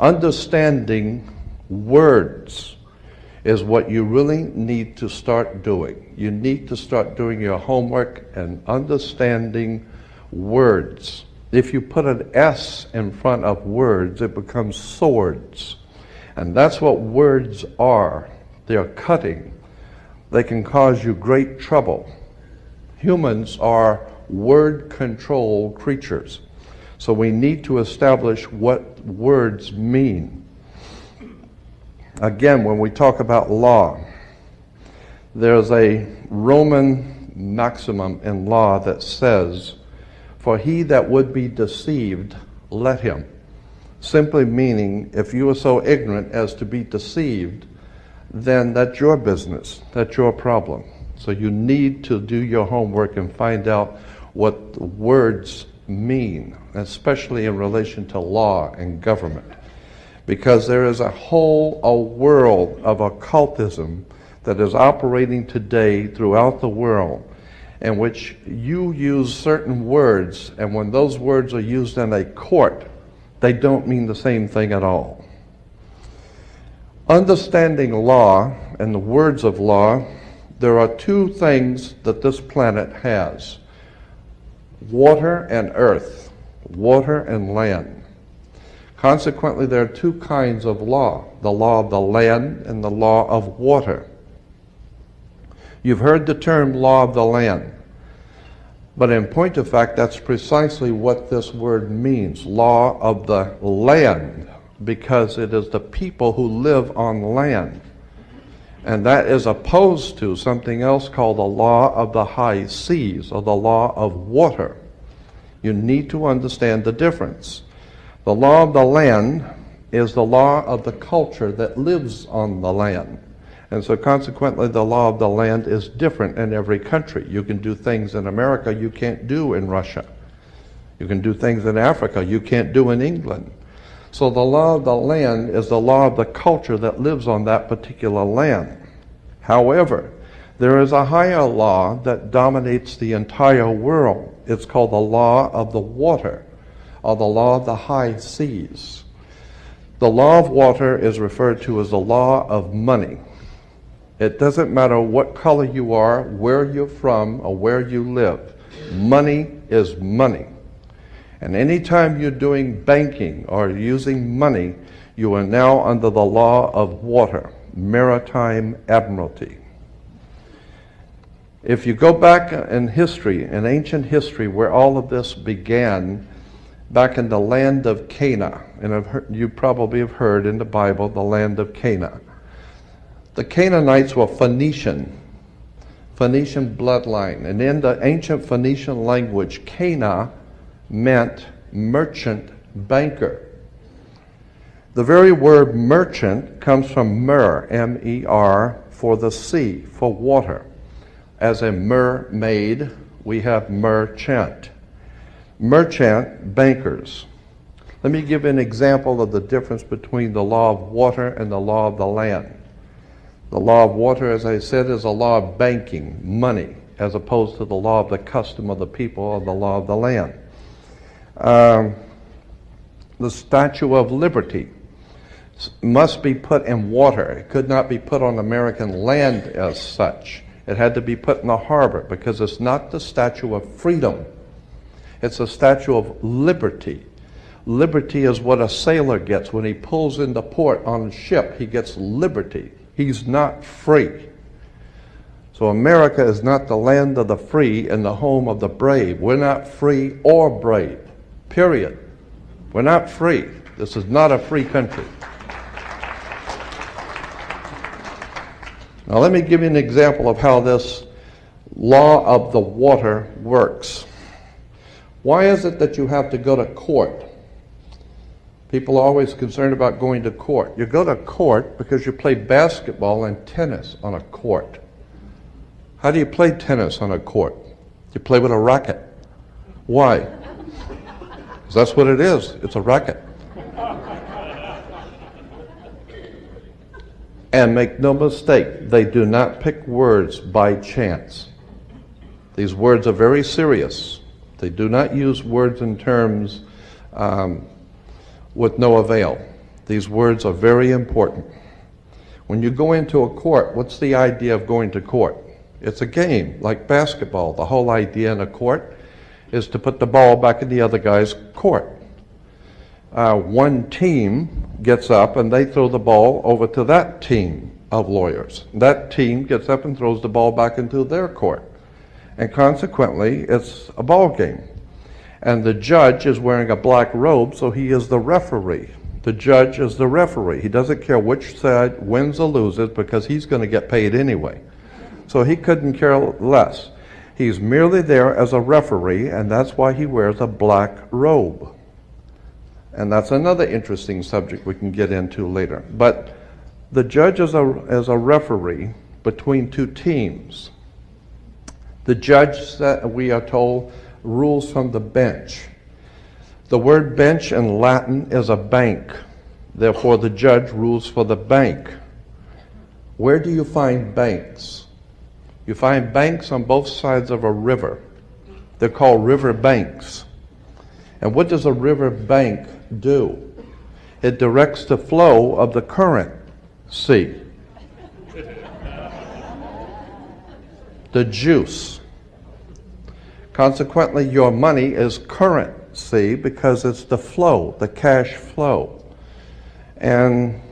Understanding words is what you really need to start doing. You need to start doing your homework and understanding words. If you put an S in front of words, it becomes swords. And that's what words are. They are cutting. They can cause you great trouble. Humans are word-controlled creatures. So we need to establish what words mean. Again, when we talk about law, there's a Roman maximum in law that says, "For he that would be deceived, let him." Simply meaning, if you are so ignorant as to be deceived, then that's your business, that's your problem. So you need to do your homework and find out what the words mean, especially in relation to law and government. Because there is a world of occultism that is operating today throughout the world, in which you use certain words, and when those words are used in a court, they don't mean the same thing at all. Understanding law and the words of law, there are two things that this planet has: water and earth, water and land. Consequently, there are two kinds of law: the law of the land and the law of water. You've heard the term law of the land, but in point of fact, that's precisely what this word means, law of the land, because it is the people who live on land. And that is opposed to something else called the law of the high seas, or the law of water. You need to understand the difference. The law of the land is the law of the culture that lives on the land. And so consequently, the law of the land is different in every country. You can do things in America you can't do in Russia. You can do things in Africa you can't do in England. So the law of the land is the law of the culture that lives on that particular land. However, there is a higher law that dominates the entire world. It's called the law of the water, or the law of the high seas. The law of water is referred to as the law of money. It doesn't matter what color you are, where you're from, or where you live. Money is money. And anytime you're doing banking or using money, you are now under the law of water, maritime admiralty. If you go back in history, in ancient history, where all of this began, back in the land of Canaan, and you probably have heard in the Bible, the land of Canaan. The Canaanites were Phoenician bloodline, and in the ancient Phoenician language, Cana meant merchant banker. The very word merchant comes from mer, M-E-R, for the sea, for water. As a mermaid, we have merchant. Merchant bankers. Let me give an example of the difference between the law of water and the law of the land. The law of water, as I said, is a law of banking, money, as opposed to the law of the custom of the people, or the law of the land. The Statue of Liberty must be put in water. It could not be put on American land as such. It had to be put in the harbor, because it's not the statue of freedom. It's a statue of liberty. Liberty is what a sailor gets when he pulls into port on a ship. He gets liberty. He's not free. So America is not the land of the free and the home of the brave. We're not free or brave, period. We're not free. This is not a free country. Now let me give you an example of how this law of the water works. Why is it that you have to go to court? People are always concerned about going to court. You go to court because you play basketball and tennis on a court. How do you play tennis on a court? You play with a racket. Why? Because that's what it is. It's a racket. And make no mistake, they do not pick words by chance. These words are very serious. They do not use words in terms with no avail. These words are very important. When you go into a court, what's the idea of going to court? It's a game, like basketball. The whole idea in a court is to put the ball back in the other guy's court. One team gets up and they throw the ball over to that team of lawyers. That team gets up and throws the ball back into their court. And consequently, it's a ball game. And the judge is wearing a black robe, so he is the referee. The judge is the referee. He doesn't care which side wins or loses because he's going to get paid anyway. So he couldn't care less. He's merely there as a referee, and that's why he wears a black robe. And that's another interesting subject we can get into later. But the judge is a referee between two teams. The judge, we are told, rules from the bench. The word bench in Latin is a bank. Therefore, the judge rules for the bank. Where do you find banks? You find banks on both sides of a river. They're called river banks. And what does a river bank do? It directs the flow of the current sea. The juice. Consequently, your money is currency because it's the flow, the cash flow. And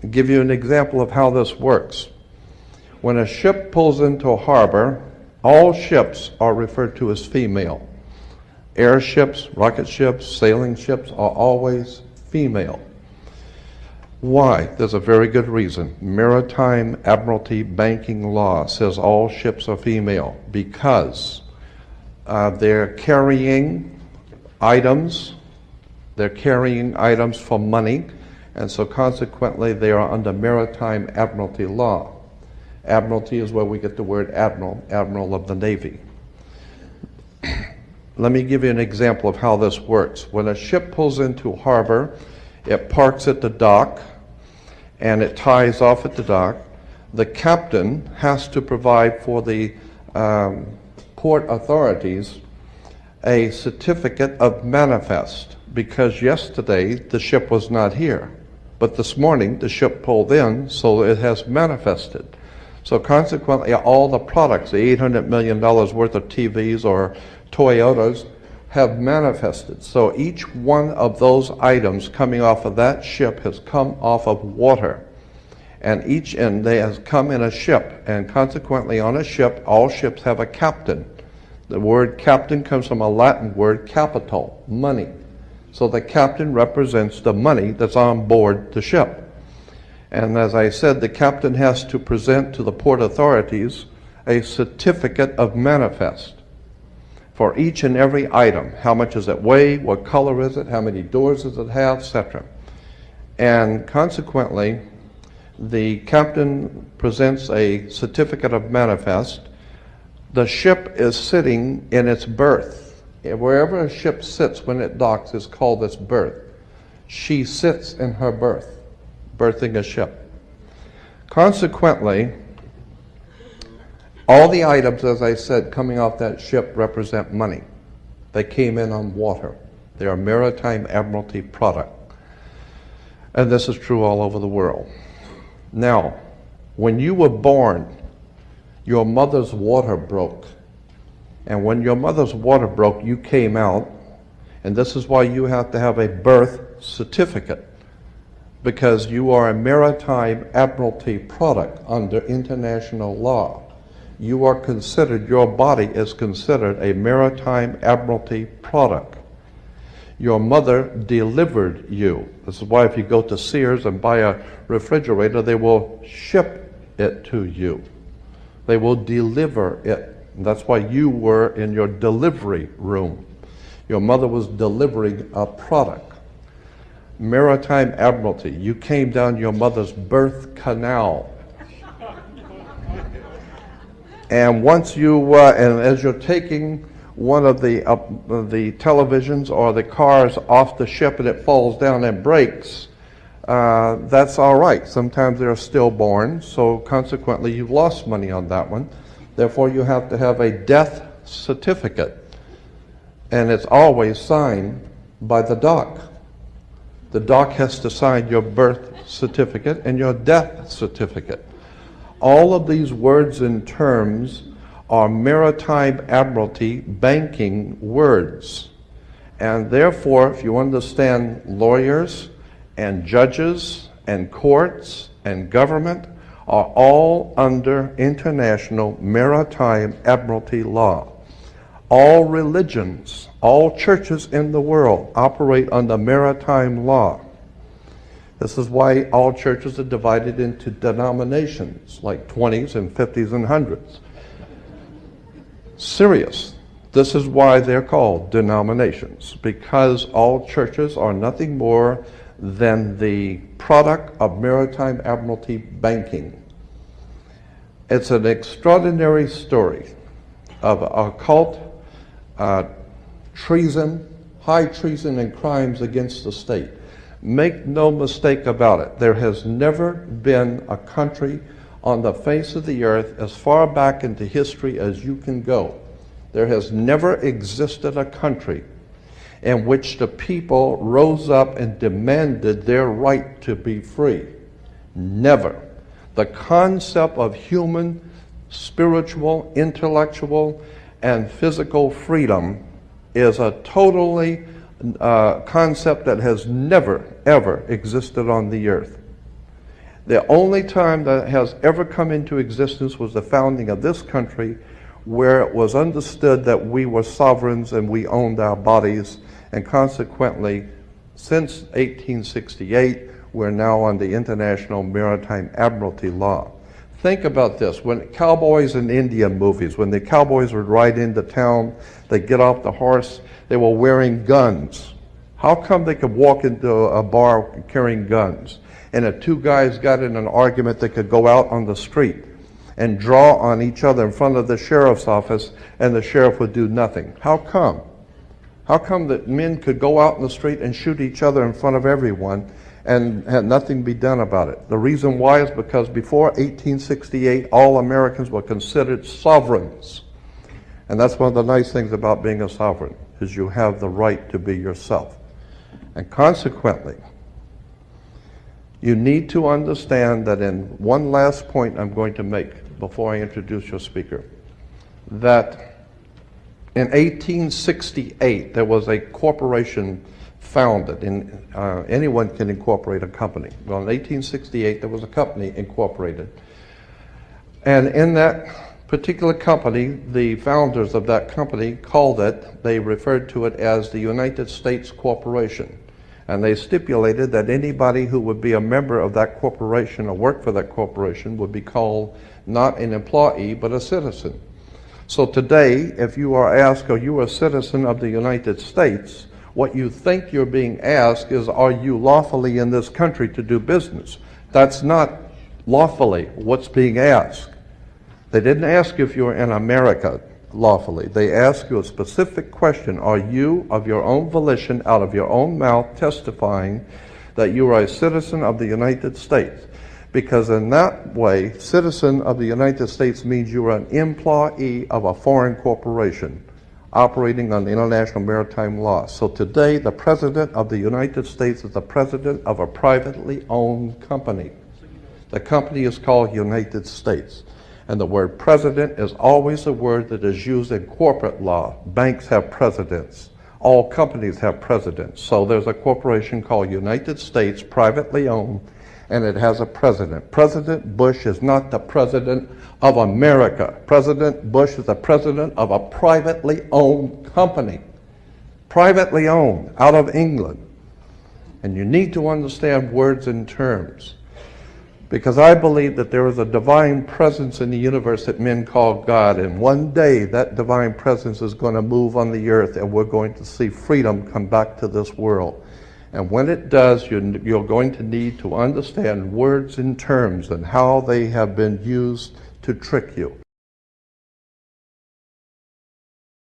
I'll give you an example of how this works. When a ship pulls into a harbor, all ships are referred to as female. Airships, rocket ships, sailing ships are always female. Why? There's a very good reason. Maritime Admiralty banking law says all ships are female because they're carrying items for money, and so consequently they are under Maritime Admiralty law. Admiralty is where we get the word admiral of the Navy. Let me give you an example of how this works. When a ship pulls into harbor, it parks at the dock, and it ties off at the dock. The captain has to provide for the port authorities a certificate of manifest, because yesterday the ship was not here, but this morning the ship pulled in, so it has manifested. So consequently, all the products, the $800 million worth of TVs or Toyotas, have manifested. So each one of those items coming off of that ship has come off of water. And each end they has come in a ship. And consequently, on a ship, all ships have a captain. The word captain comes from a Latin word capital, money. So the captain represents the money that's on board the ship. And as I said, the captain has to present to the port authorities a certificate of manifest for each and every item. How much does it weigh? What color is it? How many doors does it have? Etc. And consequently, the captain presents a certificate of manifest. The ship is sitting in its berth. Wherever a ship sits when it docks is called its berth. She sits in her berth, berthing a ship. Consequently, all the items, as I said, coming off that ship represent money. They came in on water. They are Maritime Admiralty product. And this is true all over the world. Now, when you were born, your mother's water broke. And when your mother's water broke, you came out. And this is why you have to have a birth certificate, because you are a Maritime Admiralty product under international law. You are considered, your body is considered a Maritime Admiralty product. Your mother delivered you. This is why if you go to Sears and buy a refrigerator, they will ship it to you. They will deliver it. And that's why you were in your delivery room. Your mother was delivering a product. Maritime Admiralty, you came down your mother's birth canal. And once you, and as you're taking one of the televisions or the cars off the ship and it falls down and breaks, that's all right. Sometimes they're stillborn, so consequently you've lost money on that one. Therefore, you have to have a death certificate, and it's always signed by the dock. The doc has to sign your birth certificate and your death certificate. All of these words and terms are maritime admiralty banking words. And therefore, if you understand lawyers and judges and courts and government are all under international maritime admiralty law. All religions, all churches in the world operate under maritime law. This is why all churches are divided into denominations, like 20s and 50s and 100s. Serious. This is why they're called denominations, because all churches are nothing more than the product of maritime admiralty banking. It's an extraordinary story of occult treason, high treason and crimes against the state. Make no mistake about it. There has never been a country on the face of the earth as far back into history as you can go. There has never existed a country in which the people rose up and demanded their right to be free. Never. The concept of human, spiritual, intellectual, and physical freedom is a totally concept that has never, ever existed on the earth. The only time that has ever come into existence was the founding of this country, where it was understood that we were sovereigns and we owned our bodies, and consequently, since 1868, we're now on the International Maritime Admiralty Law. Think about this. When cowboys in Indian movies, when the cowboys would ride into town, they'd get off the horse, they were wearing guns. How come they could walk into a bar carrying guns? And if two guys got in an argument, they could go out on the street and draw on each other in front of the sheriff's office, and the sheriff would do nothing. How come? How come that men could go out in the street and shoot each other in front of everyone and had nothing be done about it? The reason why is because before 1868, all Americans were considered sovereigns. And that's one of the nice things about being a sovereign, is you have the right to be yourself. And consequently, you need to understand that, in one last point I'm going to make before I introduce your speaker, that in 1868 there was a corporation founded. Anyone can incorporate a company. Well, in 1868 there was a company incorporated. And in that particular company, the founders of that company they referred to it as the United States Corporation. And they stipulated that anybody who would be a member of that corporation or work for that corporation would be called not an employee, but a citizen. So today, if you are asked, are you a citizen of the United States, what you think you're being asked is, are you lawfully in this country to do business? That's not lawfully what's being asked. They didn't ask you if you were in America lawfully. They ask you a specific question. Are you, of your own volition, out of your own mouth, testifying that you are a citizen of the United States? Because in that way, citizen of the United States means you are an employee of a foreign corporation operating on international maritime law. So today, the President of the United States is the president of a privately owned company. The company is called United States. And the word president is always a word that is used in corporate law. Banks have presidents. All companies have presidents. So there's a corporation called United States, privately owned, and it has a president. President Bush is not the president of America. President Bush is the president of a privately owned company. Privately owned, out of England. And you need to understand words and terms. Because I believe that there is a divine presence in the universe that men call God, and one day that divine presence is going to move on the earth, and we're going to see freedom come back to this world. And when it does, you're going to need to understand words and terms and how they have been used to trick you.